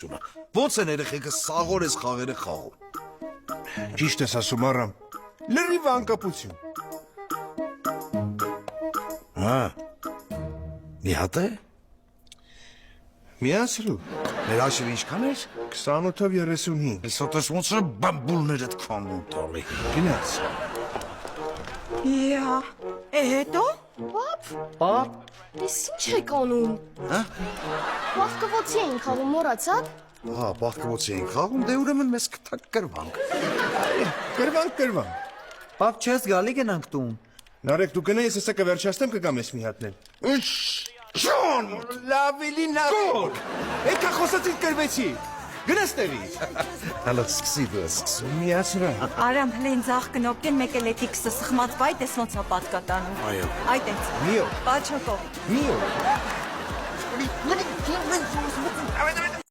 Ոնց են երեխեքը սաղոր ես խաղերը խաղում։ Ճիշտ ես ասում առամ։ Լրիվ անկապություն։ Հա։ Մի հատ է։ Միացրու։ Մեր հաշիվը ինչքան էր։ 28-ով 35։ Այս հոտես ոնց է բամբուլներդ քանում տալի։ Գնաց։ Ja, հետո։ Պապ, ես ինչ եք անում։ Հա։ Բախկվոցի էինք խաղում, մոռացա՞ք։ Հա, բախկվոցի ենք խաղում, դե ուրեմն մեզ կտակ կրվանք։ Կրվանք։ Պապ չես գալի գնանք տուն։ Նարեկ դու գնա, ես հեսա կվերջացնեմ կգամ ես մի հատնել։ Շոն։ Լավելի նարեկ։ Եկա խոսացից կրվեցի։ Գնաց տեղից։ Հələ սկսի դու սկսում։ Միացրա։ Արամ հլեն ձախ կնոպկեն մեկ էլ էթի կսը սխմած բայ տես ոնց է պատկատանում։ Այո։ Այդ էց։ Միո։ Պաչոկով։ Միո։